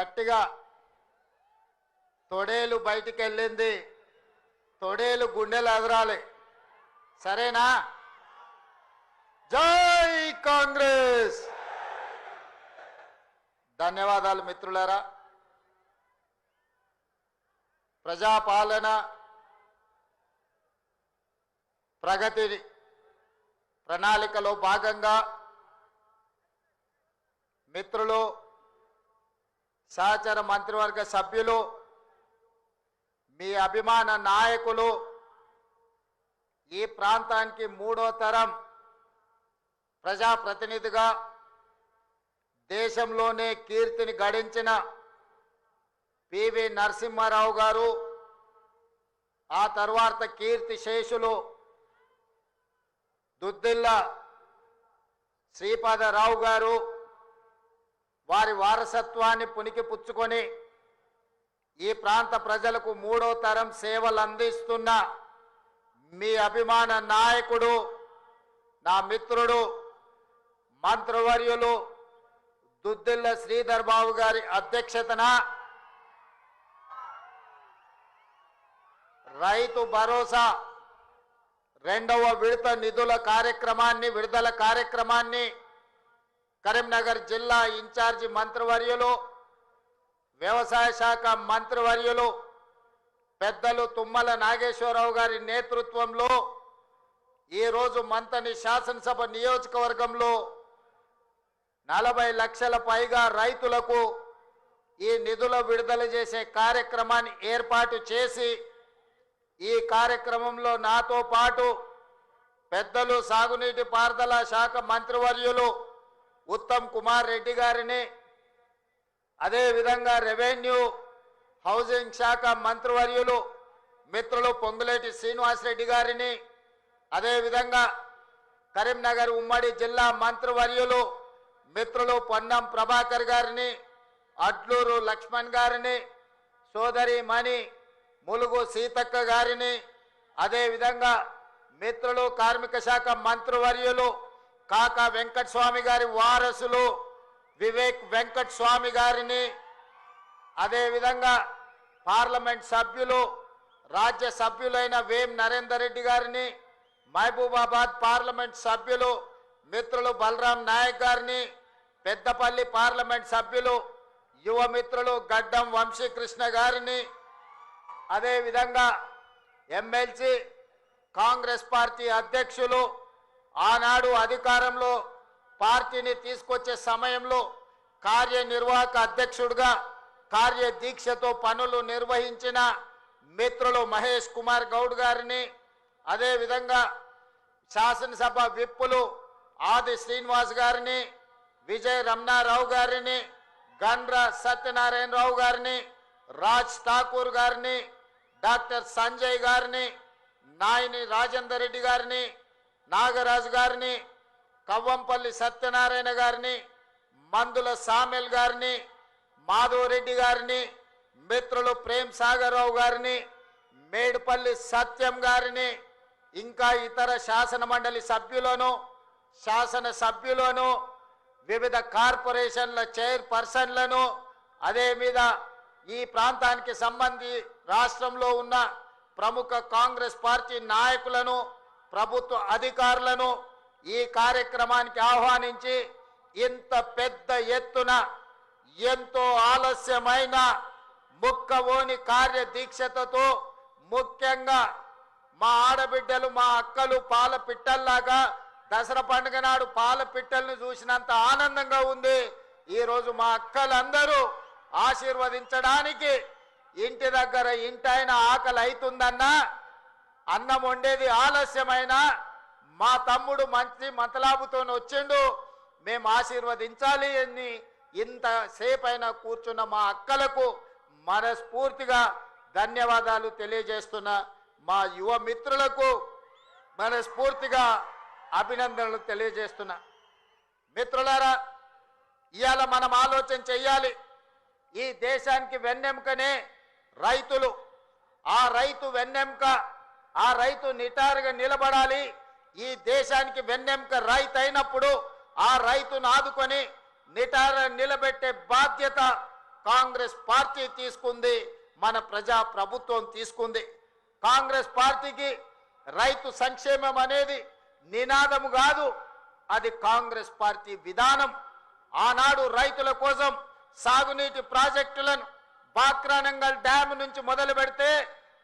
గట్టిగా తొడేలు బయటికి వెళ్ళింది, తొడేలు గుండెలు ఎదరాలి. సరేనా? జై కాంగ్రెస్. ధన్యవాదాలు మిత్రులారా. ప్రజాపాలన ప్రగతి ప్రణాళికలో భాగంగా మిత్రులు, సహచర మంత్రివర్గ సభ్యులు, మీ అభిమాన నాయకులు, ఈ ప్రాంతానికి మూడో తరం ప్రజాప్రతినిధిగా దేశంలోనే కీర్తిని గడించిన పివి నరసింహారావు గారు, ఆ తర్వాత కీర్తి శేషులు దుద్దిల్ల శ్రీపాదరావు గారు, వారి వారసత్వాన్ని పునికి పుచ్చుకొని ఈ ప్రాంత ప్రజలకు మూడో తరం సేవలు అందిస్తున్న మీ అభిమాన నాయకుడు, నా మిత్రుడు, మంత్రివర్యులు దుద్దిల్ల శ్రీధర్ బాబు గారి అధ్యక్షతన రైతు భరోసా రెండవ విడుదల కార్యక్రమాన్ని కరీంనగర్ జిల్లా ఇన్ఛార్జి మంత్రివర్యులు, వ్యవసాయ శాఖ మంత్రివర్యులు పెద్దలు తుమ్మల నాగేశ్వరరావు గారి నేతృత్వంలో ఈరోజు మంతని శాసనసభ నియోజకవర్గంలో 40 లక్షల పైగా రైతులకు ఈ నిధుల విడుదల చేసే కార్యక్రమాన్ని ఏర్పాటు చేసి, ఈ కార్యక్రమంలో నాతో పాటు పెద్దలు సాగునీటి పారుదల శాఖ మంత్రివర్యులు ఉత్తమ్ కుమార్ రెడ్డి గారిని, అదేవిధంగా రెవెన్యూ హౌసింగ్ శాఖ మంత్రివర్యులు మిత్రులు పొంగులేటి శ్రీనివాసరెడ్డి గారిని, అదేవిధంగా కరీంనగర్ ఉమ్మడి జిల్లా మంత్రివర్యులు మిత్రులు పొన్నం ప్రభాకర్ గారిని, అడ్లూరు లక్ష్మణ్ గారిని, సోదరి మణి ములుగు సీతక్క గారిని, అదేవిధంగా మిత్రులు కార్మిక శాఖ మంత్రివర్యులు కాకా వెంకటస్వామి గారి వారసులు వివేక్ వెంకటస్వామి గారిని, అదేవిధంగా పార్లమెంట్ సభ్యులు రాజ్య సభ్యులైన వేం నరేందర్ రెడ్డి గారిని, మహబూబాబాద్ పార్లమెంట్ సభ్యులు మిత్రులు బలరాం నాయక్ గారిని, పెద్దపల్లి పార్లమెంట్ సభ్యులు యువ మిత్రులు గడ్డం వంశీకృష్ణ గారిని, అదేవిధంగా ఎమ్మెల్సీ కాంగ్రెస్ పార్టీ అధ్యక్షులు ఆనాడు అధికారంలో పార్టీని తీసుకొచ్చే సమయంలో కార్యనిర్వాహక అధ్యక్షుడిగా కార్యదీక్షతో పనులు నిర్వహించిన మిత్రులు మహేష్ కుమార్ గౌడ్ గారిని, అదేవిధంగా శాసనసభ విప్పులు ఆది శ్రీనివాస్ గారిని, విజయ్ రమణారావు గారిని, గండ్ర సత్యనారాయణరావు గారిని, రాజ్ ఠాకూర్ గారిని, డాక్టర్ సంజయ్ గారిని, నాయని రాజేందర్ రెడ్డి గారిని, నాగరాజు గారిని, కవ్వంపల్లి సత్యనారాయణ గారిని, మందుల సామెల్ గారిని, మాధవరెడ్డి గారిని, మిత్రులు ప్రేమ్ సాగర్ రావు గారిని, మేడుపల్లి సత్యం గారిని, ఇంకా ఇతర శాసన మండలి సభ్యులను, శాసన సభ్యులను, వివిధ కార్పొరేషన్ల చైర్పర్సన్లను, అదే మీద ఈ ప్రాంతానికి సంబంధించి రాష్ట్రంలో ఉన్న ప్రముఖ కాంగ్రెస్ పార్టీ నాయకులను, ప్రభుత్వ అధికారులను ఈ కార్యక్రమానికి ఆహ్వానించి ఇంత పెద్ద ఎత్తున ఎంతో ఆలస్యమైన ముక్కవోని కార్యదీక్షతతో, ముఖ్యంగా మా ఆడబిడ్డలు మా అక్కలు పాల పిట్టల్లాగా దసరా పండుగ నాడు పాల పిట్టలను చూసినంత ఆనందంగా ఉంది. ఈరోజు మా అక్కలందరూ ఆశీర్వదించడానికి ఇంటి దగ్గర ఇంటైన ఆకలి అవుతుందన్నా, అన్నం వండేది ఆలస్యమైన మా తమ్ముడు మంచి మతలాబుతో వచ్చిండు, మేము ఆశీర్వదించాలి అని ఇంతసేపైనా కూర్చున్న మా అక్కలకు మనస్ఫూర్తిగా ధన్యవాదాలు తెలియజేస్తున్నా. మా యువ మిత్రులకు మనస్ఫూర్తిగా అభినందనలు తెలియజేస్తున్నా. మిత్రులారా, ఇవాళ మనం ఆలోచన చెయ్యాలి. ఈ దేశానికి వెన్నెముకనే రైతులు. ఆ రైతు వెన్నెముక, ఆ రైతు నిటారుగా నిలబడాలి. ఈ దేశానికి వెన్నెముక రైతు అయినప్పుడు ఆ రైతును ఆదుకొని నిటారుగా నిలబెట్టే బాధ్యత కాంగ్రెస్ పార్టీ తీసుకుంది, మన ప్రజా ప్రభుత్వం తీసుకుంది. కాంగ్రెస్ పార్టీకి రైతు సంక్షేమం అనేది నినాదం కాదు, అది కాంగ్రెస్ పార్టీ విధానం. ఆనాడు రైతుల కోసం సాగునీటి ప్రాజెక్టులను బాక్రానంగల్ డ్యామ్ నుంచి మొదలు పెడితే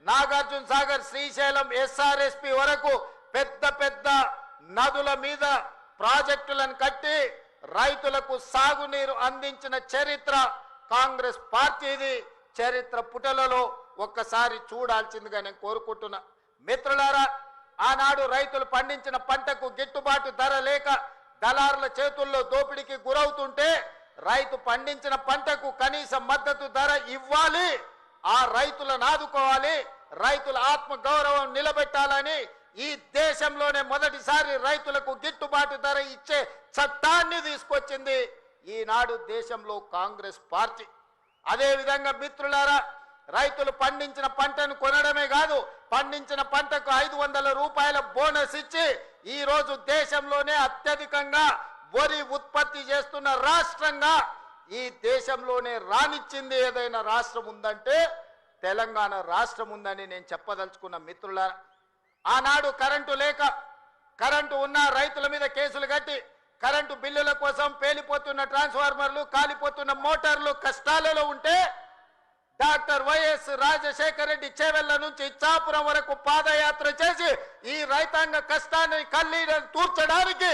నాగార్జున సాగర్, శ్రీశైలం, ఎస్ఆర్ఎస్పి వరకు పెద్ద పెద్ద నదుల మీద ప్రాజెక్టులను కట్టి రైతులకు సాగునీరు అందించిన చరిత్ర కాంగ్రెస్ పార్టీది. చరిత్ర పుటలలో ఒక్కసారి చూడాల్సిందిగా నేను కోరుకుంటున్నా. మిత్రులారా, ఆనాడు రైతులు పండించిన పంటకు గిట్టుబాటు ధర లేక దళారుల చేతుల్లో దోపిడీకి గురవుతుంటే రైతు పండించిన పంటకు కనీస మద్దతు ధర ఇవ్వాలి, ఆ రైతులను ఆదుకోవాలి, రైతుల ఆత్మ గౌరవం నిలబెట్టాలని ఈ దేశంలోనే మొదటిసారి రైతులకు గిట్టుబాటు ధర ఇచ్చే చట్టాన్ని తీసుకొచ్చింది ఈనాడు దేశంలో కాంగ్రెస్ పార్టీ. అదేవిధంగా మిత్రులారా, రైతులు పండించిన పంటను కొనడమే కాదు, పండించిన పంటకు 500 రూపాయల బోనస్ ఇచ్చి ఈ రోజు దేశంలోనే అత్యధికంగా వరి ఉత్పత్తి చేస్తున్న రాష్ట్రంగా ఈ దేశంలోనే రానిచ్చింది ఏదైనా రాష్ట్రం ఉందంటే తెలంగాణ రాష్ట్రం ఉందని నేను చెప్పదలుచుకున్న. మిత్రులారా, ఆనాడు కరెంటు లేక, కరెంటు ఉన్న రైతుల మీద కేసులు కట్టి కరెంటు బిల్లుల కోసం పేలిపోతున్న ట్రాన్స్ఫార్మర్లు, కాలిపోతున్న మోటార్లు కష్టాలలో ఉంటే డాక్టర్ వైఎస్ రాజశేఖర రెడ్డి చేవెళ్ల నుంచి ఇచ్చాపురం వరకు పాదయాత్ర చేసి ఈ రైతాంగ కష్టాన్ని కన్నీళ్లను తూర్చడానికి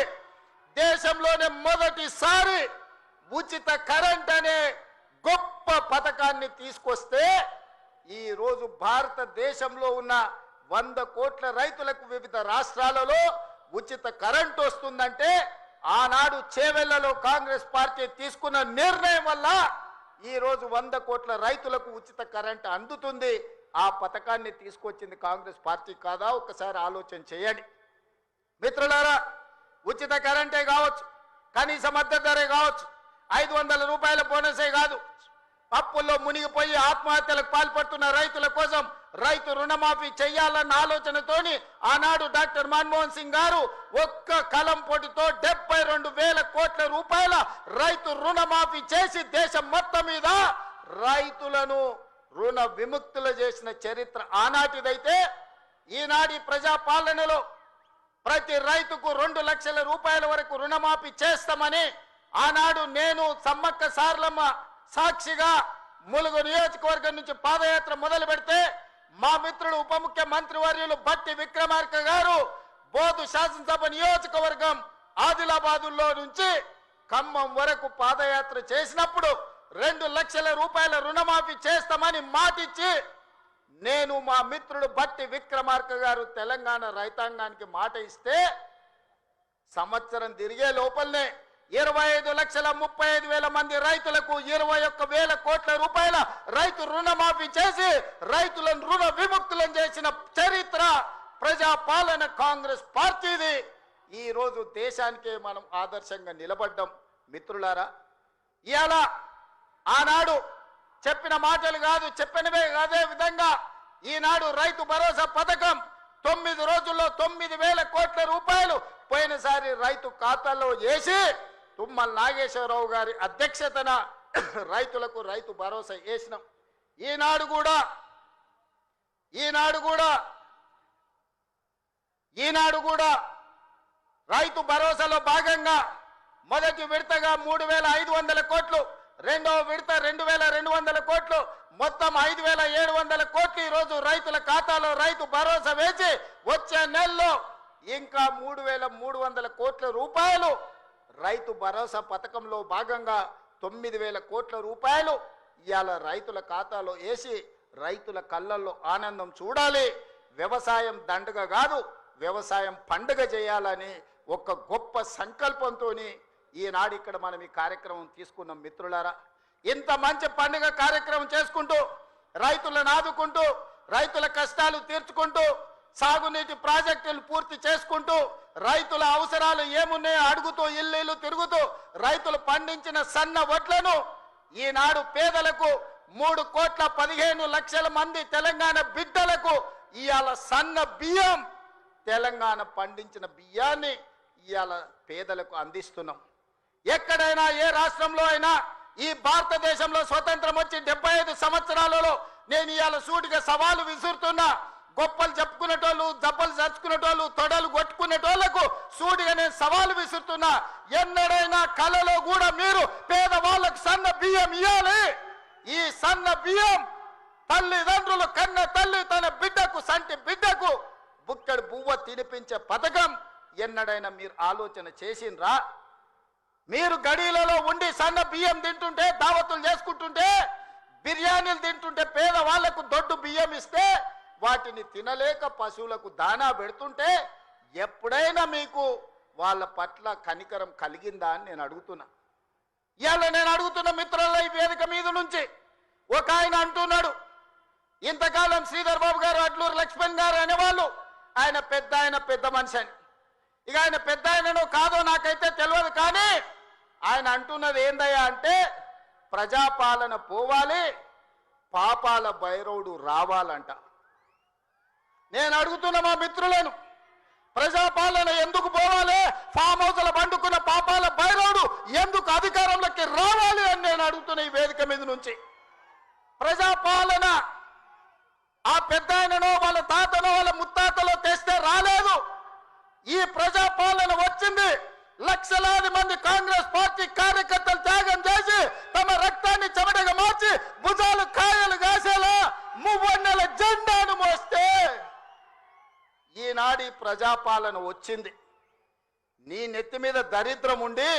దేశంలోనే మొదటిసారి ఉచిత కరెంట్ అనే గొప్ప పథకాన్ని తీసుకొస్తే ఈ రోజు భారతదేశంలో ఉన్న 100 కోట్ల రైతులకు వివిధ రాష్ట్రాలలో ఉచిత కరెంట్ వస్తుందంటే ఆనాడు చేవెళ్లలో కాంగ్రెస్ పార్టీ తీసుకున్న నిర్ణయం వల్ల ఈ రోజు 100 కోట్ల రైతులకు ఉచిత కరెంట్ అందుతుంది. ఆ పథకాన్ని తీసుకొచ్చింది కాంగ్రెస్ పార్టీ కాదా? ఒకసారి ఆలోచన చేయండి. మిత్రులారా, ఉచిత కరెంటే కావచ్చు, కనీస మద్దతు ధరే కావచ్చు, 500 రూపాయల బోనసే కాదు, అప్పుల్లో మునిగిపోయి ఆత్మహత్యలకు పాల్పడుతున్న రైతుల కోసం రైతు రుణమాఫీ చేయాలన్న ఆలోచనతోని ఆనాడు డాక్టర్ మన్మోహన్ సింగ్ గారు ఒక్క కలం పొడితో 72,000 కోట్ల రూపాయల రైతు రుణమాఫీ చేసి దేశం మొత్తం మీద రైతులను రుణ విముక్తులు చేసిన చరిత్ర ఆనాటిదైతే, ఈనాటి ప్రజా పాలనలో ప్రతి రైతుకు 2 లక్షల రూపాయల వరకు రుణమాఫీ చేస్తామని ఆనాడు నేను సమ్మక్క సార్లమ్మ సాక్షిగా ములుగు నియోజకవర్గం నుంచి పాదయాత్ర మొదలు పెడితే మా మిత్రుడు ఉప ముఖ్యమంత్రి వర్యులు బట్టి విక్రమార్క గారు బోధు శాసనసభ నియోజకవర్గం ఆదిలాబాదులో నుంచి ఖమ్మం వరకు పాదయాత్ర చేసినప్పుడు 2 లక్షల రూపాయల రుణమాఫీ చేస్తామని మాటిచ్చి నేను మా మిత్రుడు బట్టి విక్రమార్క గారు తెలంగాణ రైతాంగానికి మాట ఇస్తే సంవత్సరం తిరిగే లోపలనే 25,35,000 మంది రైతులకు 21,000 కోట్ల రూపాయల రైతు రుణమాఫీ చేసి రైతులను రుణ విముక్తులను చేసిన చరిత్ర ప్రజా పాలన కాంగ్రెస్ పార్టీది. ఈ రోజు దేశానికే మనం ఆదర్శంగా నిలబడ్డాం. మిత్రులారా, ఇవాళ ఆనాడు చెప్పిన మాటలు కాదు, చెప్పినవే అదే విధంగా ఈనాడు రైతు భరోసా పథకం 9 రోజుల్లో 9,000 కోట్ల రూపాయలు పోయినసారి రైతు ఖాతాలో వేసి తుమ్మల నాగేశ్వరరావు గారి అధ్యక్షతన రైతులకు రైతు భరోసా వేసినాం. ఈనాడు కూడా రైతు భరోసాలో భాగంగా మొదటి విడతగా 3,500 కోట్లు, రెండవ విడత 2,200 కోట్లు, మొత్తం 5,700 కోట్లు ఈరోజు రైతుల ఖాతాలో రైతు భరోసా వేసి వచ్చే నెలలో ఇంకా 3,300 కోట్ల రూపాయలు రైతు భరోసా పథకంలో భాగంగా 9,000 కోట్ల రూపాయలు ఇవాళ రైతుల ఖాతాలో వేసి రైతుల కళ్ళల్లో ఆనందం చూడాలి. వ్యవసాయం దండగ కాదు, వ్యవసాయం పండుగ చేయాలని ఒక గొప్ప సంకల్పంతో ఈనాడు ఇక్కడ మనం ఈ కార్యక్రమం తీసుకున్నాం. మిత్రులారా, ఇంత మంచి పండుగ కార్యక్రమం చేసుకుంటూ రైతులను ఆదుకుంటూ రైతుల కష్టాలు తీర్చుకుంటూ సాగునీటి ప్రాజెక్టులు పూర్తి చేసుకుంటూ రైతుల అవసరాలు ఏమున్నాయో అడుగుతూ ఇల్లు తిరుగుతూ రైతులు పండించిన సన్న వడ్లను ఈనాడు పేదలకు 3,15,00,000 మంది తెలంగాణ బిడ్డలకు ఇవాళ సన్న బియ్యం, తెలంగాణ పండించిన బియ్యాన్ని ఇవాళ పేదలకు అందిస్తున్నాం. ఎక్కడైనా ఏ రాష్ట్రంలో అయినా ఈ భారతదేశంలో స్వతంత్రం వచ్చి 75 సంవత్సరాలలో నేను ఇవాళ సూటిగా సవాలు విసురుతున్నా. గొప్పలు చెప్పుకునేటోళ్ళు, దెబ్బలు చచ్చుకునేటోళ్ళు, తొడలు కొట్టుకునేటోళ్లకు సూటిగా నేను సవాలు విసురుతున్నా. ఎన్నడైనా కలలో కూడా మీరు పేదవాళ్ళకు సన్న బియ్యం ఇవ్వాలి. ఈ సన్న బియ్యం తల్లిదండ్రులు కన్న తల్లి తన బిడ్డకు, సంటి బిడ్డకు బుక్కడి బువ్వ తినిపించే పథకం ఎన్నడైనా మీరు ఆలోచన చేసిండ్రా? మీరు గడిలలో ఉండి సన్న బియ్యం తింటుంటే, దావతులు చేసుకుంటుంటే, బిర్యానీలు తింటుంటే, పేదవాళ్లకు దొడ్డు బియ్యం ఇస్తే వాటిని తినలేక పశువులకు దానా పెడుతుంటే ఎప్పుడైనా మీకు వాళ్ళ పట్ల కనికరం కలిగిందా అని నేను అడుగుతున్నా. ఇవాళ నేను అడుగుతున్న మిత్రుల ఈ వేదిక మీద నుంచి ఒక ఆయన అంటున్నాడు, ఇంతకాలం శ్రీధర్ బాబు గారు, అడ్లూరు లక్ష్మణ్ గారు అనేవాళ్ళు ఆయన పెద్ద మనిషి అని. ఇక ఆయన పెద్ద ఆయనను కాదో నాకైతే తెలియదు, కానీ ఆయన అంటున్నది ఏందయ్యా అంటే ప్రజాపాలన పోవాలి, పాపాల భైరవుడు రావాలంట. నేను అడుగుతున్న మా మిత్రులను, ప్రజాపాలన ఎందుకు పోవాలి? ఫామ్ హౌస్ల పండుకున్న పాపాల భైరవుడు ఎందుకు అధికారంలోకి రావాలి అని నేను అడుగుతున్న ఈ వేదిక మీద నుంచి. ప్రజాపాలన ఆ పెద్ద ఆయననో వాళ్ళ తాతనో వాళ్ళ ముత్తాతలో తెస్తే రాలేదు. ఈ ప్రజాపాలన వచ్చింది లక్షలాది మంది కాంగ్రెస్ పార్టీ కార్యకర్తలు త్యాగం చేసి తమ రక్తాన్ని చెమటగా మార్చి భుజాలు కాయలు కాసేలా మువ్వన్నెల జెండాను మోస్తే ఈనాడు ప్రజాపాలన వచ్చింది. నీ నెత్తి మీద దరిద్రం ఉండి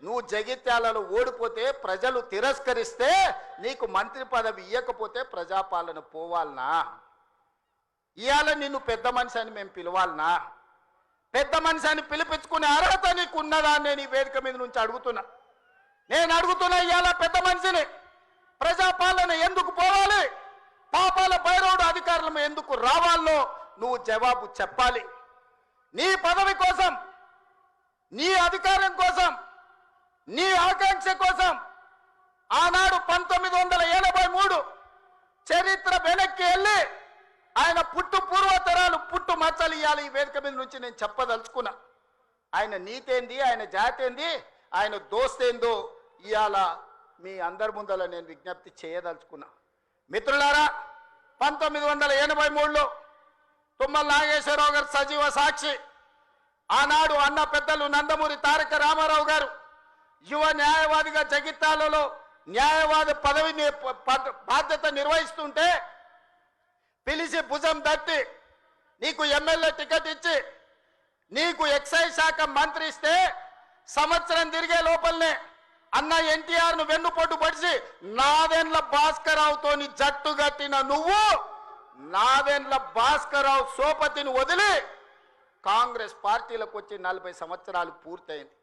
నువ్వు జగిత్యాలలో ఓడిపోతే, ప్రజలు తిరస్కరిస్తే, నీకు మంత్రి పదవి ఇవ్వకపోతే ప్రజాపాలన పోవాలనా? ఇవాళ నిన్ను పెద్ద మనిషి అని మేము పిలవాలనా? పెద్ద మనిషి అని పిలిపించుకునే అర్హత నీకు ఉన్నదా అని నేను ఈ వేదిక మీద నుంచి అడుగుతున్నా. నేను అడుగుతున్నా, ఇవాళ పెద్ద మనిషిని ప్రజాపాలన ఎందుకు పోవాలి, పాపాల భైరవుడు అధికారులు ఎందుకు రావాలో నువ్వు జవాబు చెప్పాలి. నీ పదవి కోసం, నీ అధికారం కోసం, నీ ఆకాంక్ష కోసం ఆనాడు 1983 చరిత్ర వెనక్కి వెళ్ళి ఆయన పుట్టు పూర్వతరాలు పుట్టు మచ్చలు ఇవ్వాలి. ఈ వేదిక మీద నుంచి నేను చెప్పదలుచుకున్నా. ఆయన నీతేంది, ఆయన జాతేంది, ఆయన దోస్తేందో ఇవాళ మీ అందరి ముందర నేను విజ్ఞప్తి చేయదలుచుకున్నా. మిత్రులారా, 1983లో తుమ్మల నాగేశ్వరరావు గారు సజీవ సాక్షి. ఆనాడు అన్న పెద్దలు నందమూరి తారక రామారావు గారు యువ న్యాయవాదిగా జగిత్యాలలో న్యాయవాది పదవిని బాధ్యత నిర్వహిస్తుంటే పిలిచి భుజం తట్టి నీకు ఎమ్మెల్యే టికెట్ ఇచ్చి నీకు ఎక్సైజ్ శాఖ మంత్రి ఇస్తే సంవత్సరం తిరిగే లోపలనే అన్న ఎన్టీఆర్ను వెన్నుపోటు పడిచి నాదెండ్ల భాస్కరరావుతోని జట్టు కట్టిన నువ్వు నాదెండ్ల భాస్కరరావు సోపతిని వదిలి కాంగ్రెస్ పార్టీలకు వచ్చి 40 సంవత్సరాలు పూర్తయింది.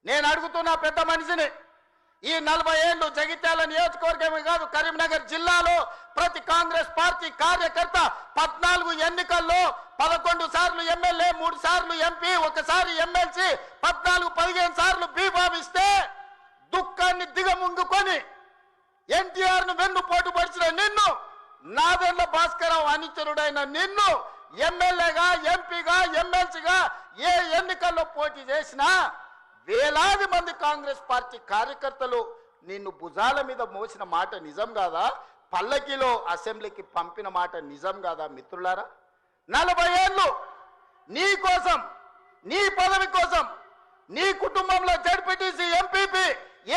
నేను అడుగుతున్నా పెద్ద మనిషిని, ఈ 40 ఏళ్ళు జగిత్యాల నియోజకవర్గమే కాదు, కరీంనగర్ జిల్లాలో ప్రతి కాంగ్రెస్ పార్టీ కార్యకర్త 14 ఎన్నికల్లో 11 సార్లు ఎమ్మెల్యే, 3 సార్లు ఎంపీ, 1 సారి ఎమ్మెల్సీ, 14-15 సార్లు బీఫామ్ ఇస్తే దుఃఖాన్ని దిగముంగుకొని ఎన్టీఆర్ను వెన్నుపోటు పడిచిన నిన్ను, నాదెండ్ల భాస్కరరావు అనుచరుడైన నిన్ను ఎమ్మెల్యేగా, ఎంపీగా, ఎమ్మెల్సీగా ఏ ఎన్నికల్లో పోటీ చేసినా వేలాది మంది కాంగ్రెస్ పార్టీ కార్యకర్తలు నిన్ను భుజాల మీద మోసిన మాట నిజం కాదా? పల్లకిలో అసెంబ్లీకి పంపిన మాట నిజం కాదా? మిత్రులారా, 40 ఏళ్ళు నీ కోసం, నీ పదవి కోసం, నీ కుటుంబంలో జడ్పీటీసీ, ఎంపీపీ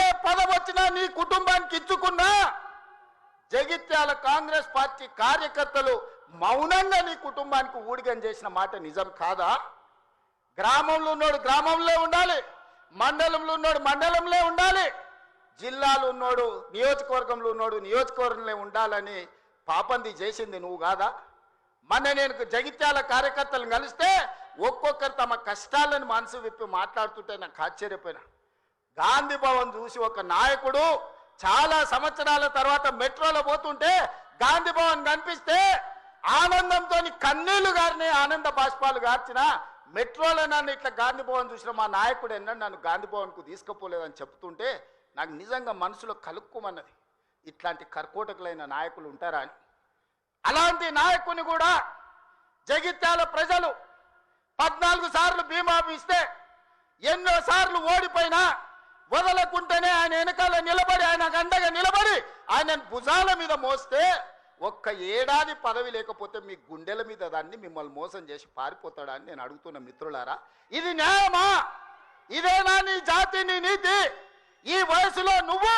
ఏ పదవి వచ్చినా నీ కుటుంబానికి ఇచ్చుకున్నా జగిత్యాల కాంగ్రెస్ పార్టీ కార్యకర్తలు మౌనంగా నీ కుటుంబానికి ఊడిగం చేసిన మాట నిజం కాదా? గ్రామంలో ఉన్నోడు గ్రామంలో ఉండాలి, మండలంలో ఉన్నోడు మండలంలో ఉండాలి, జిల్లాలో ఉన్నోడు నియోజకవర్గంలో ఉన్నోడు నియోజకవర్గంలో ఉండాలని పాపంది చేసింది నువ్వు కాదా? మొన్న నేను జగిత్యాల కార్యకర్తలను కలిస్తే ఒక్కొక్కరు తమ కష్టాలను మనసు విప్పి మాట్లాడుతుంటే నాకు ఆశ్చర్యపోయినా. గాంధీ భవన్ చూసి ఒక నాయకుడు చాలా సంవత్సరాల తర్వాత మెట్రోలో పోతుంటే గాంధీ భవన్ కనిపిస్తే ఆనందంతో కన్నీళ్లు గారిని, ఆనంద బాష్పాలు గార్చిన మెట్రోలో నన్ను ఇట్లా గాంధీ భవన్ చూసిన మా నాయకుడు ఎన్నడూ నన్ను గాంధీ భవన్కు తీసుకుపోలేదని చెప్తుంటే నాకు నిజంగా మనసులో కలుక్కుమన్నది. ఇట్లాంటి కర్కోటకులైన నాయకులు ఉంటారా అని. అలాంటి నాయకుని కూడా జగిత్యాల ప్రజలు 14 సార్లు బీమా ఇస్తే, ఎన్నో సార్లు ఓడిపోయినా వదలకుంటేనే ఆయన వెనకాల నిలబడి ఆయన అండగా నిలబడి ఆయన భుజాల మీద మోస్తే ఒక్క ఏడాది పదవి లేకపోతే మీ గుండెల మీద దాన్ని మిమ్మల్ని మోసం చేసి పారిపోతాడా అని నేను అడుగుతున్న మిత్రులారా, ఇది న్యాయమా? ఇదేనా నీ జాతి, నీ నీతి? ఈ వయసులో నువ్వు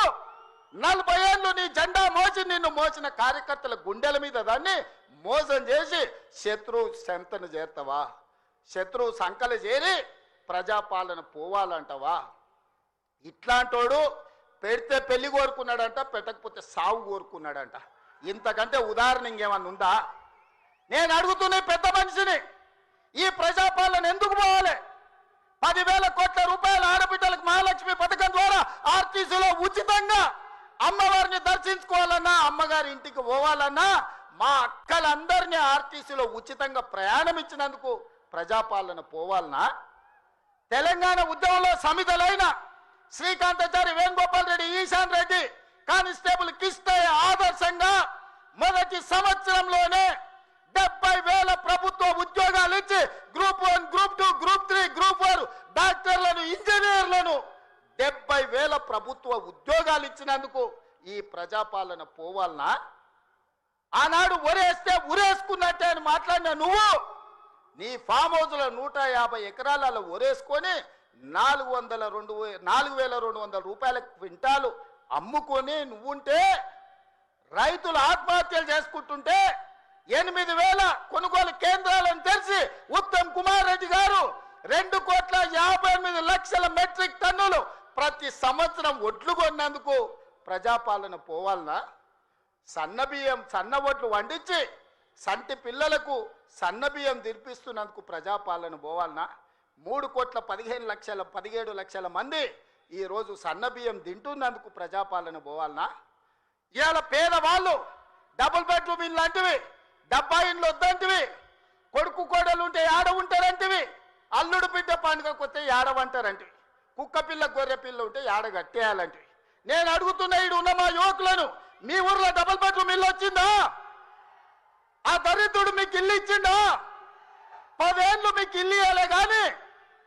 40 ఏళ్ళు నీ జెండా మోసి నిన్ను మోసిన కార్యకర్తల గుండెల మీద దాన్ని మోసం చేసి శత్రువు సంతను చేరుతావా? శత్రువు సంకలు చేరి ప్రజాపాలన పోవాలంటవా? ఇట్లాంటోడు పెడితే పెళ్లి కోరుకున్నాడంట, పెట్టకపోతే సాగు కోరుకున్నాడంట. ఇంతకంటే ఉదాహరణ ఇంకేమన్నా ఉందా? నేను అడుగుతున్న పెద్ద మనిషిని, ఈ ప్రజాపాలన ఎందుకు పోవాలి? 10,000 కోట్ల రూపాయల ఆడబిడ్డలకు మహాలక్ష్మి పథకం ద్వారా ఆర్టీసీలో ఉచితంగా అమ్మవారిని దర్శించుకోవాలన్నా, అమ్మగారి ఇంటికి పోవాలన్నా, మా అక్కలందరినీ ఆర్టీసీలో ఉచితంగా ప్రయాణం ఇచ్చినందుకు ప్రజాపాలన పోవాలనా? తెలంగాణ ఉద్యమంలో సమితలైన శ్రీకాంతాచారి, వేణుగోపాల్ రెడ్డి, ఈశాన్ రెడ్డి, కానిస్టేబుల్ కిష్టయ్య ఆదర్శంగా మొదటి సంవత్సరంలోనే 70,000 ప్రభుత్వ ఉద్యోగాలు ఇచ్చి గ్రూప్ 1, గ్రూప్ 2, గ్రూప్ 3, గ్రూప్ 4 డాక్టర్లను, ఇంజనీర్లను 70,000 ప్రభుత్వ ఉద్యోగాలు ఇచ్చినందుకు ఈ ప్రజాపాలన పోవాలనా? ఆనాడు ఒరేస్తే ఉరేసుకున్నట్టే అని మాట్లాడిన నువ్వు నీ ఫామ్ హౌస్లో 150 ఎకరాలలో ఒరేసుకొని 4,200 రూపాయల క్వింటాలు అమ్ముకొని నువ్వుంటే, రైతులు ఆత్మహత్యలు చేసుకుంటుంటే 8,000 కొనుగోలు కేంద్రాలను తెరిచి ఉత్తమ్ కుమార్ రెడ్డి గారు 2,58,00,000 మెట్రిక్ టన్నులు ప్రతి సంవత్సరం ఒడ్లు కొన్నందుకు ప్రజాపాలన పోవాలనా? సన్నబియ్యం, సన్న ఒడ్లు వండించి సంటి పిల్లలకు సన్నబియ్యం తినిపిస్తున్నందుకు ప్రజాపాలన పోవాలనా? 3,15,00,000 17 మంది ఈరోజు సన్నబియ్యం తింటున్నందుకు ప్రజాపాలన పోవాలనా? ఇవాళ పేదవాళ్ళు డబుల్ బెడ్రూమ్ ఇల్లు అంటివి, డబ్బా ఇండ్లు వద్దంటివి, కొడుకు కోడలు ఉంటే ఏడ ఉంటారంటివి, అల్లుడు బిడ్డ పండుగ కొత్త ఏడవంటారంటివి, కుక్క పిల్ల గొర్రె పిల్ల ఉంటే ఏడ కట్టేయాలంటివి. నేను అడుగుతున్న ఈడు ఉన్న మా యువకులను, మీ ఊర్లో డబుల్ బెడ్రూమ్ ఇల్లు వచ్చిందా? ఆ దరిద్రుడు మీకు ఇల్లు ఇచ్చిందా? 10 ఏళ్ళు మీకు ఇల్లు ఇవ్వలే కానీ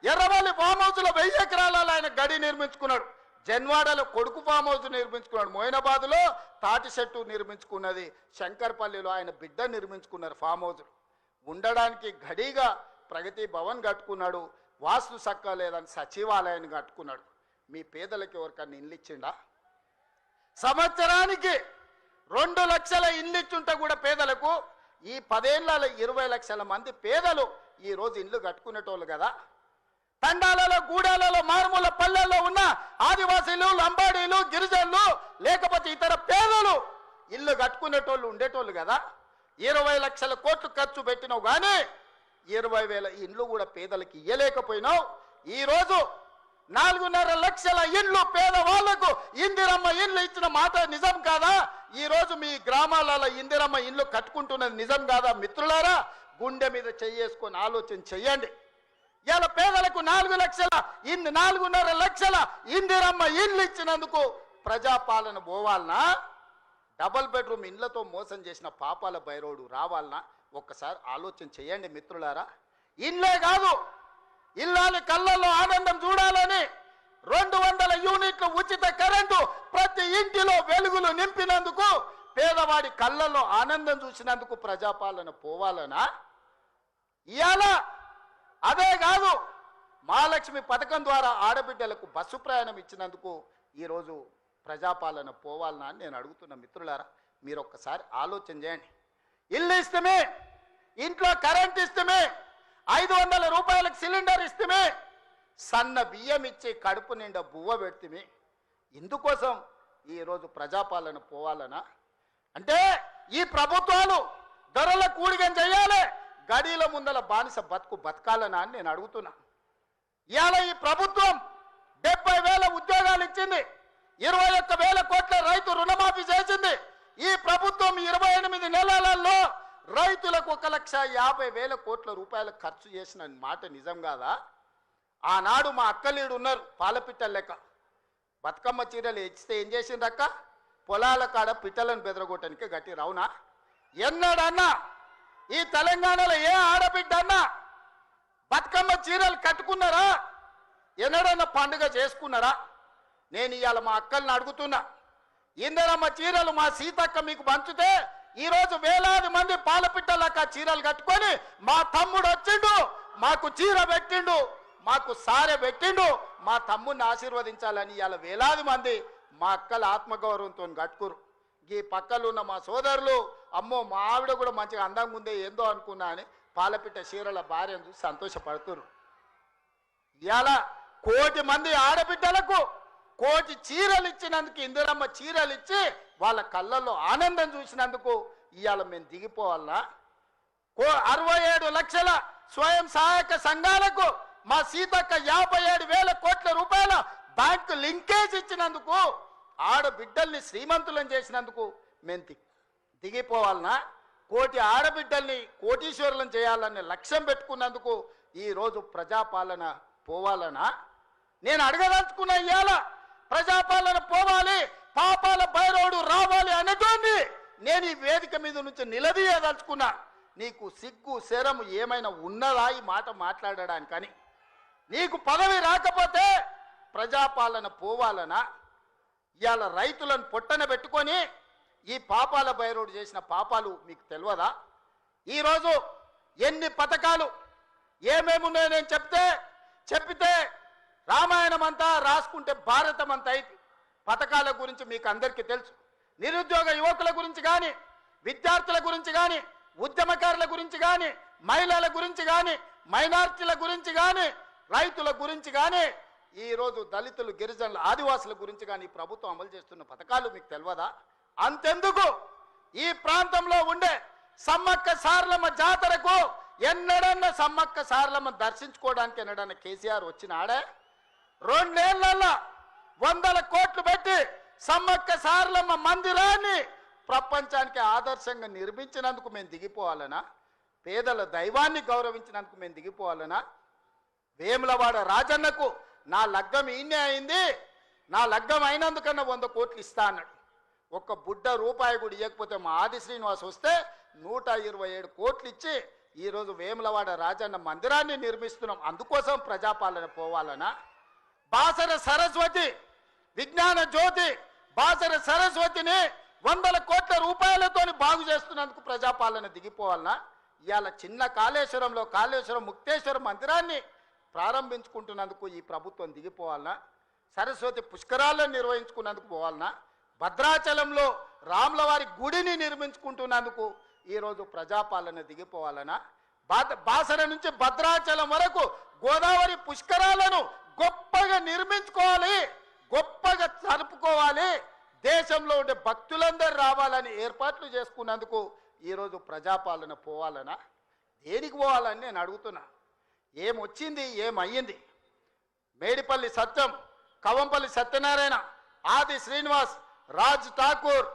ఎర్రవల్లి ఫామ్ హౌస్లో 1000 ఎకరాలలో ఆయన గడి నిర్మించుకున్నాడు. జన్వాడలో కొడుకు ఫామ్ హౌస్ నిర్మించుకున్నాడు. మోయినాబాద్లో తాటి చెట్టు నిర్మించుకున్నది. శంకర్పల్లిలో ఆయన బిడ్డ నిర్మించుకున్నారు ఫామ్ హౌస్. ఉండడానికి గడిగా ప్రగతి భవన్ కట్టుకున్నాడు. వాస్తు సక్క లేదని సచివాలయాన్ని కట్టుకున్నాడు. మీ పేదలకు ఎవరికన్నా ఇల్లు ఇచ్చిండా? సంవత్సరానికి 2 లక్షల ఇల్లు ఇచ్చుంటే కూడా పేదలకు ఈ 10 ఏళ్లలో 20 లక్షల మంది పేదలు ఈరోజు ఇల్లు కట్టుకునేటోళ్ళు కదా. తండాలలో, గూడాలలో, మారుమూల పల్లెల్లో ఉన్న ఆదివాసీలు, లంబాడీలు, గిరిజనులు, లేకపోతే ఇతర పేదలు ఇల్లు కట్టుకునేటోళ్ళు ఉండేటోళ్ళు కదా. 20 లక్షల కోట్లు ఖర్చు పెట్టినావు కానీ 20,000 ఇండ్లు కూడా పేదలకు ఇయ్యలేకపోయినావు. ఈరోజు 4.5 లక్షల ఇండ్లు పేదవాళ్లకు ఇందిరమ్మ ఇండ్లు ఇచ్చిన మాట నిజం కాదా? ఈరోజు మీ గ్రామాలలో ఇందిరమ్మ ఇండ్లు కట్టుకుంటున్నది నిజం కాదా? మిత్రులారా, గుండె మీద చేసుకొని ఆలోచన చెయ్యండి. ఇలా పేదలకు 4.5 లక్షల ఇందిరమ్మ ఇండ్లు ఇచ్చినందుకు ప్రజాపాలన పోవాలనా? డబుల్ బెడ్రూమ్ ఇండ్లతో మోసం చేసిన పాపాల భైరవుడు రావాలనా? ఒక్కసారి ఆలోచన చేయండి మిత్రులారా. ఇల్లే కాదు, ఇల్లాలి కళ్ళల్లో ఆనందం చూడాలని 200 యూనిట్ల ఉచిత కరెంటు ప్రతి ఇంటిలో వెలుగులు నింపినందుకు, పేదవాడి కళ్ళల్లో ఆనందం చూసినందుకు ప్రజాపాలన పోవాలనా? ఇవాళ అదే కాదు, మహాలక్ష్మి పథకం ద్వారా ఆడబిడ్డలకు బస్సు ప్రయాణం ఇచ్చినందుకు ఈరోజు ప్రజాపాలన పోవాలనా అని నేను అడుగుతున్న మిత్రులారా. మీరు ఒక్కసారి ఆలోచన చేయండి. ఇల్లు ఇస్తమే, ఇంట్లో కరెంట్ ఇస్తమే, 500 రూపాయలకు సిలిండర్ ఇస్తమే, సన్న బియ్యం ఇచ్చి కడుపు నిండా బువ్వ పెడితే ఇందుకోసం ఈరోజు ప్రజాపాలన పోవాలనా? అంటే ఈ ప్రభుత్వాలు ధరల కూడిగం చేయాలి, గడీల ముందల బానిస బతుకు బతకాలనా అని నేను అడుగుతున్నా. ఇవాళ ఈ ప్రభుత్వం 70,000 ఉద్యోగాలు ఇచ్చింది, 21,000 కోట్ల రైతు రుణమాఫీ చేసింది. ఈ ప్రభుత్వం 28 నెలలలో రైతులకు 1,50,000 కోట్ల రూపాయలు ఖర్చు చేసిన మాట నిజం కాదా? ఆనాడు మా అక్కలీడు ఉన్నారు, పాలపిట్టల లెక్క బతుకమ్మ చీరలు ఇచ్చితే ఏం చేసిండ్రక్క? పొలాల కాడ పిట్టలను బెదరగొట్టడానికి గట్టి రావునా? ఎన్నడన్నా ఈ తెలంగాణలో ఏ ఆడబిడ్డ అన్నా బతుకమ్మ చీరలు కట్టుకున్నారా? ఎన్నడన్నా పండుగ చేసుకున్నారా? నేను ఇవాళ మా అక్కల్ని అడుగుతున్నా, ఇందరమ్మ చీరలు మా సీతక్క మీకు పంచుతే ఈరోజు వేలాది మంది పాలపిట్టలాక చీరలు కట్టుకొని మా తమ్ముడు వచ్చిండు, మాకు చీర పెట్టిండు, మాకు సారె పెట్టిండు, మా తమ్ముడిని ఆశీర్వదించాలని ఇవాళ వేలాది మంది మా అక్కల ఆత్మగౌరవంతో కట్టుకురు. ఈ పక్కలు ఉన్న మా సోదరులు, అమ్మో మా ఆవిడ కూడా మంచిగా అందంగా ఉందే ఏందో అనుకున్నా అని పాలపిట్ట చీరల భార్యను చూసి సంతోషపడుతురు. ఇవాళ 1 కోటి మంది ఆడబిడ్డలకు 1 కోటి చీరలు ఇచ్చినందుకు, ఇందిరమ్మ చీరలు ఇచ్చి వాళ్ళ కళ్ళల్లో ఆనందం చూసినందుకు ఇవాళ మేము దిగిపోవాలనా? 67 లక్షల స్వయం సహాయక సంఘాలకు మా సీతక్క 57,000 కోట్ల రూపాయల బ్యాంకు లింకేజ్ ఇచ్చినందుకు, ఆడబిడ్డల్ని శ్రీమంతులను చేసినందుకు మేము దిగిపోవాలనా? 1 కోటి ఆడబిడ్డల్ని కోటీశ్వరులను చేయాలనే లక్ష్యం పెట్టుకున్నందుకు ఈరోజు ప్రజాపాలన పోవాలనా? నేను అడగదలుచుకున్న ఇవాళ ప్రజాపాలన పోవాలి, పాపాల భైరవుడు రావాలి అనేటువంటి నేను ఈ వేదిక మీద నుంచి నిలదీయదలుచుకున్నా. నీకు సిగ్గు శరము ఏమైనా ఉన్నదా ఈ మాట మాట్లాడడానికని? నీకు పదవి రాకపోతే ప్రజాపాలన పోవాలనా? ఇవాళ రైతులను పొట్టన పెట్టుకొని ఈ పాపాల భైరవుడు చేసిన పాపాలు మీకు తెలియదా? ఈరోజు ఎన్ని పథకాలు ఏమేమున్నాయో నేను చెప్పితే రామాయణం అంతా రాసుకుంటే భారతం అంతా అయితే పథకాల గురించి మీకు అందరికీ తెలుసు. నిరుద్యోగ యువకుల గురించి కానీ, విద్యార్థుల గురించి కానీ, ఉద్యమకారుల గురించి కానీ, మహిళల గురించి కానీ, మైనార్టీల గురించి కానీ, రైతుల గురించి కానీ, ఈరోజు దళితులు, గిరిజనులు, ఆదివాసుల గురించి కానీ ప్రభుత్వం అమలు చేస్తున్న పథకాలు మీకు తెలియదా? అంతెందుకు ఈ ప్రాంతంలో ఉండే సమ్మక్క సారలమ్మ జాతరకు ఎన్నడన్నా సమ్మక్క సారలమ్మ దర్శించుకోవడానికి ఎన్నడన్నా కేసీఆర్ వచ్చినాడే? 2 ఏళ్లలో 100 కోట్లు పెట్టి సమ్మక్క సారలమ్మ మందిరాన్ని ప్రపంచానికి ఆదర్శంగా నిర్మించినందుకు మేము దిగిపోవాలనా? పేదల దైవాన్ని గౌరవించినందుకు మేము దిగిపోవాలనా? వేములవాడ రాజన్నకు నా లగ్గం ఈయనే అయింది, నా లగ్గం అయినందుకన్నా 100 కోట్లు ఇస్తా అన్నాడు. ఒక్క బుడ్డ రూపాయి కూడా ఇవ్వకపోతే మా ఆది శ్రీనివాస్ వస్తే 127 కోట్లు ఇచ్చి ఈరోజు వేములవాడ రాజన్న మందిరాన్ని నిర్మిస్తున్నాం. అందుకోసం ప్రజాపాలన పోవాలనా? బాసర సరస్వతి విజ్ఞాన జ్యోతి బాసర సరస్వతిని 100 కోట్ల రూపాయలతో బాగు చేస్తున్నందుకు ప్రజాపాలన దిగిపోవాలనా? ఇవాళ చిన్న కాళేశ్వరంలో కాళేశ్వరం ముక్తేశ్వర మందిరాన్ని ప్రారంభించుకుంటున్నందుకు ఈ ప్రభుత్వం దిగిపోవాలనా? సరస్వతి పుష్కరాలను నిర్వహించుకున్నందుకు పోవాలనా? భద్రాచలంలో రాములవారి గుడిని నిర్మించుకుంటున్నందుకు ఈరోజు ప్రజాపాలన దిగిపోవాలనా? బాసర నుంచి భద్రాచలం వరకు గోదావరి పుష్కరాలను గొప్పగా నిర్మించుకోవాలి, గొప్పగా జరుపుకోవాలి, దేశంలో ఉండే భక్తులందరూ రావాలని ఏర్పాట్లు చేసుకున్నందుకు ఈరోజు ప్రజాపాలన పోవాలనా? దేనికి పోవాలని నేను అడుగుతున్నా. ఏమొచ్చింది, ఏమయ్యింది? మేడిపల్లి సత్యం, కవంపల్లి సత్యనారాయణ, ఆది శ్రీనివాస్, రాజ్ ఠాకూర్,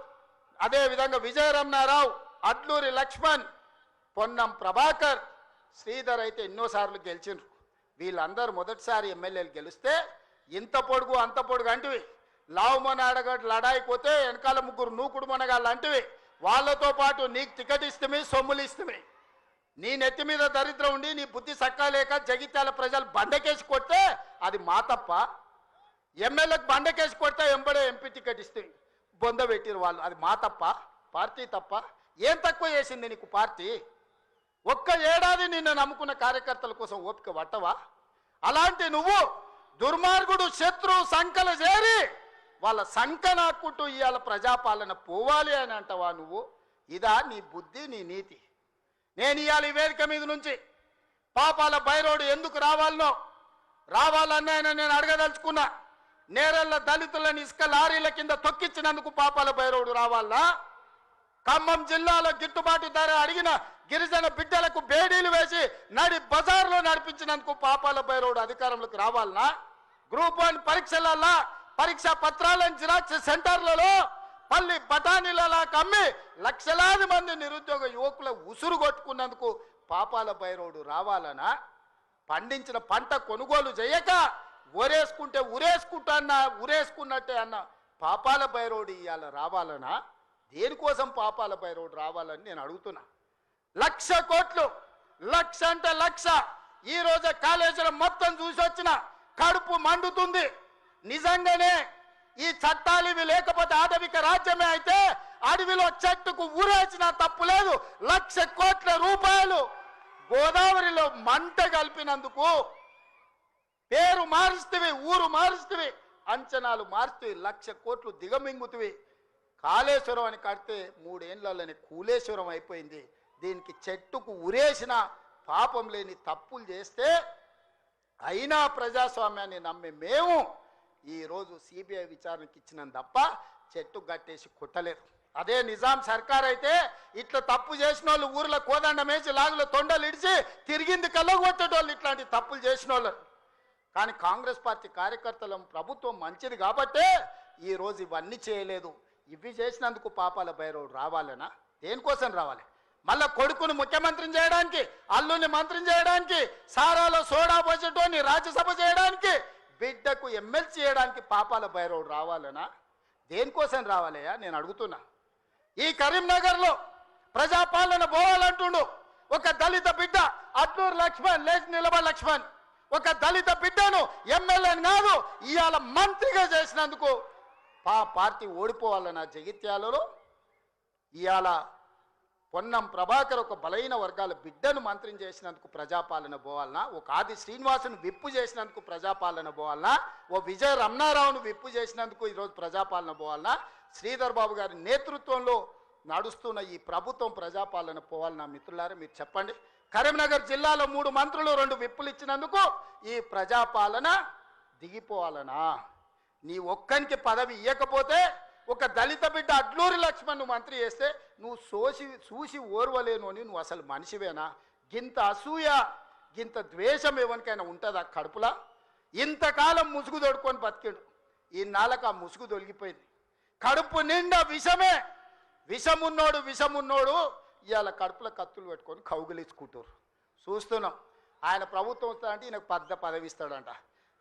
అదేవిధంగా విజయరమణారావు, అడ్లూరి లక్ష్మణ్, పొన్నం ప్రభాకర్, శ్రీధర్ అయితే ఎన్నోసార్లు గెలిచిండ్రు. వీళ్ళందరూ మొదటిసారి ఎమ్మెల్యేలు గెలిస్తే ఇంత పొడుగు అంత పొడుగు అంటివి, లావుమన అడగడు లడాయిపోతే వెనకాల 3 నూకుడు మనగాళ్ళు అంటివి. వాళ్ళతో పాటు నీకు టికెట్ ఇస్తే సొమ్ములు ఇస్తే నీ నెత్తి మీద దరిద్రం ఉండి నీ బుద్ధి సక్కాలేక జగిత్యాల ప్రజలు బండకేసి కొడితే అది మా తప్ప? ఎమ్మెల్యేలకు బండకేసి కొడితే ఎంబడే ఎంపీ టికెట్ ఇస్తే బొంద పెట్టిరు వాళ్ళు, అది మా తప్ప? పార్టీ తప్ప? ఏం తక్కువ చేసింది నీకు పార్టీ? ఒక్క ఏడాది నిన్ను నమ్ముకున్న కార్యకర్తల కోసం ఓపిక పట్టవా? అలాంటి నువ్వు దుర్మార్గుడు శత్రు సంకల చేరి వాళ్ళ సంక నాక్కుంటూ ఇవాళ ప్రజాపాలన పోవాలి అని అంటవా నువ్వు? ఇదా నీ బుద్ధి, నీ నీతి? నేను ఇవాళ ఈ వేదిక మీద నుంచి పాపాల భైరవుడు ఎందుకు రావాలన్నా నేను అడగదలుచుకున్నా. నేరెళ్ళ దళితులను ఇసుక లారీల కింద తొక్కించినందుకు పాపాల భైరవుడు రావాలా? ఖమ్మం జిల్లాలో గిట్టుబాటు ధర అడిగిన గిరిజన బిడ్డలకు బేడీలు వేసి నడి బజార్లో నడిపించినందుకు పాపాల భైరవుడు అధికారంలోకి రావాలనా? గ్రూప్ 1 పరీక్షలలో పరీక్షా పత్రాలను జిరాక్స్ సెంటర్లలో పల్లి బఠానీలలా కమ్మి లక్షలాది మంది నిరుద్యోగ యువకుల ఉసురు కొట్టుకున్నందుకు పాపాల భైరవుడు రావాలనా? పండించిన పంట కొనుగోలు చేయక ఉరేసుకున్నట్టే అన్న పాపాల భైరవుడు ఇవాళ రావాలనా? దేనికోసం పాపాల భైరవుడు రావాలని నేను అడుగుతున్నా. 1,00,000 కోట్లు, 1,00,000 అంటే 1,00,000. ఈ రోజు కాళేశ్వరం మొత్తం చూసి వచ్చిన కడుపు మండుతుంది. నిజంగానే ఈ చట్టాలు ఇవి లేకపోతే ఆటవిక రాజ్యమే అయితే అడవిలో చెట్టుకు ఊరేసిన తప్పు లేదు. 1,00,000 కోట్ల రూపాయలు గోదావరిలో మంట కలిపినందుకు పేరు మారుస్తవి, ఊరు మారుస్తవి, అంచనాలు మారుస్తవి, 1,00,000 కోట్లు దిగమింగుతవి. కాళేశ్వరం అని కడితే 3 ఏళ్లలోనే కూలేశ్వరం అయిపోయింది. దీనికి చెట్టుకు ఉరేసిన పాపం లేని తప్పులు చేస్తే అయినా ప్రజాస్వామ్యాన్ని నమ్మే మేము ఈరోజు సిబిఐ విచారణకి ఇచ్చినాం తప్ప చెట్టు గట్టేసి కొట్టలేదు. అదే నిజాం సర్కార్ అయితే ఇట్లా తప్పు చేసిన వాళ్ళు ఊర్లో కోదండం వేసి లాగులో తొండలు ఇడిచి తిరిగింది కళ్ళగొట్టేటోళ్ళు ఇట్లాంటి తప్పులు చేసిన వాళ్ళు. కానీ కాంగ్రెస్ పార్టీ కార్యకర్తల ప్రభుత్వం మంచిది కాబట్టే ఈరోజు ఇవన్నీ చేయలేదు. ఇవి చేసినందుకు పాపాల భైరవుడు రావాలనా? దేనికోసం రావాలి? మళ్ళా కొడుకును ముఖ్యమంత్రిని చేయడానికి, అల్లుని మంత్రిని చేయడానికి, సారాలో సోడా పోసేటోని రాజ్యసభ చేయడానికి, బిడ్డకు ఎమ్మెల్సీ చేయడానికి పాపాల భైరవుడు రావాలనా? దేనికోసం రావాలయ్యా నేను అడుగుతున్నా. ఈ కరీంనగర్లో ప్రజాపాలన పోవాలంటుండు ఒక దళిత బిడ్డ అట్లూరు లక్ష్మణ్, లేచి నిలబడి లక్ష్మణ్, ఒక దళిత బిడ్డను ఎమ్మెల్యేని కాదు ఇవాళ మంత్రిగా చేసినందుకు పార్టీ ఓడిపోవాలన్నా? జగిత్యాలలో ఇవాళ పొన్నం ప్రభాకర్ ఒక బలైన వర్గాల బిడ్డను మంత్రిని చేసినందుకు ప్రజాపాలన పోవాలనా? ఒక ఆది శ్రీనివాసును విప్పు చేసినందుకు ప్రజాపాలన పోవాలనా? ఓ విజయ రమణారావును విప్పు చేసినందుకు ఈరోజు ప్రజాపాలన పోవాలనా? శ్రీధర్ బాబు గారి నేతృత్వంలో నడుస్తున్న ఈ ప్రభుత్వం ప్రజాపాలన పోవాలనా? మిత్రులారా మీరు చెప్పండి. కరీంనగర్ జిల్లాలో 3 మంత్రులు 2 విప్పులు ఇచ్చినందుకు ఈ ప్రజాపాలన దిగిపోవాలనా? నీ ఒక్కనికి పదవి ఇవ్వకపోతే ఒక దళిత బిడ్డ అడ్లూరి లక్ష్మణ్ మంత్రి చేస్తే నువ్వు చూసి ఓర్వలేను అని నువ్వు అసలు మనిషివేనా? గింత అసూయ, గింత ద్వేషం ఎవరికైనా ఉంటుందా కడుపులా? ఇంతకాలం ముసుగు తొడుకొని బతికిండు, ఈ నాళ్ళకు ఆ ముసుగు తొలగిపోయింది. కడుపు నిండా విషమే. విషమున్నోడు ఇవాళ కడుపులో కత్తులు పెట్టుకొని కౌగిలించుకుంటారు. చూస్తున్నాం. ఆయన ప్రభుత్వం వస్తాడంటే ఈయనకు పదవి ఇస్తాడంట.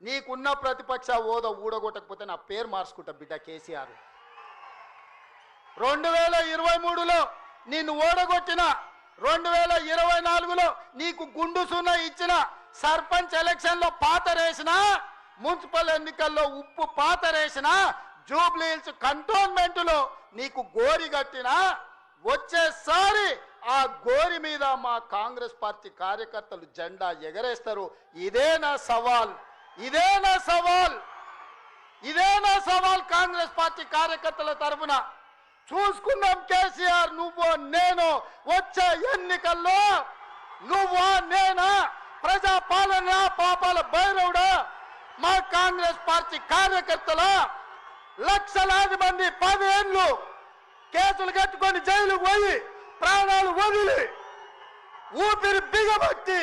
నీకున్న ప్రతిపక్ష హోదా ఊడగొట్టకపోతే నా పేరు మార్చుకుంటా బిడ్డ కేసీఆర్. 2023లో నిన్ను ఓడగొట్టిన, 2024లో నీకు గుండు సున్నా ఇచ్చిన, సర్పంచ్ ఎలక్షన్లో పాతరేసిన, మున్సిపల్ ఎన్నికల్లో ఉప్పు పాతరేసిన, జూబ్లీ హిల్స్ కంటోన్మెంట్లో నీకు గోరి కట్టిన, వచ్చేసారి ఆ గోరి మీద మా కాంగ్రెస్ పార్టీ కార్యకర్తలు జెండా ఎగరేస్తారు. ఇదే నా సవాల్ కాంగ్రెస్ పార్టీ కార్యకర్తల తరఫున. చూసుకున్నాం కేసీఆర్, నువ్వు నేను వచ్చే ఎన్నికల్లో నువ్వా నేనా? ప్రజాపాలన పాపాల భైరవుడా? మా కాంగ్రెస్ పార్టీ కార్యకర్తల లక్షలాది మంది 10 ఏళ్ళు కేసులు కట్టుకొని జైలుకు పోయి ప్రాణాలు వదిలి ఊపిరి బిగబట్టి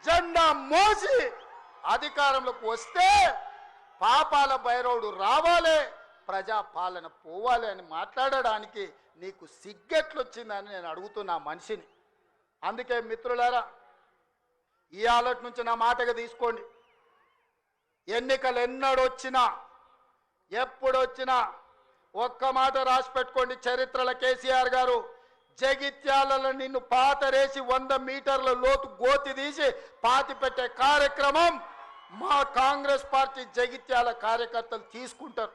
జెండా మోసి అధికారంలోకి వస్తే పాపాల భైరవుడు రావాలి, ప్రజాపాలన పోవాలి అని మాట్లాడడానికి నీకు సిగ్గెట్లొచ్చిందని నేను అడుగుతున్నా మనిషిని. అందుకే మిత్రులారా, ఈ ఆలోచన నుంచి నా మాటగా తీసుకోండి. ఎన్నికలు ఎప్పుడొచ్చినా ఒక్క మాట రాసి పెట్టుకోండి. చరిత్రల కేసీఆర్ గారు జగిత్యాలలో నిన్ను పాతరేసి 100 మీటర్ల లోతు గోతి తీసి పాతి పెట్టే కార్యక్రమం మా కాంగ్రెస్ పార్టీ జగిత్యాల కార్యకర్తలు తీసుకుంటారు.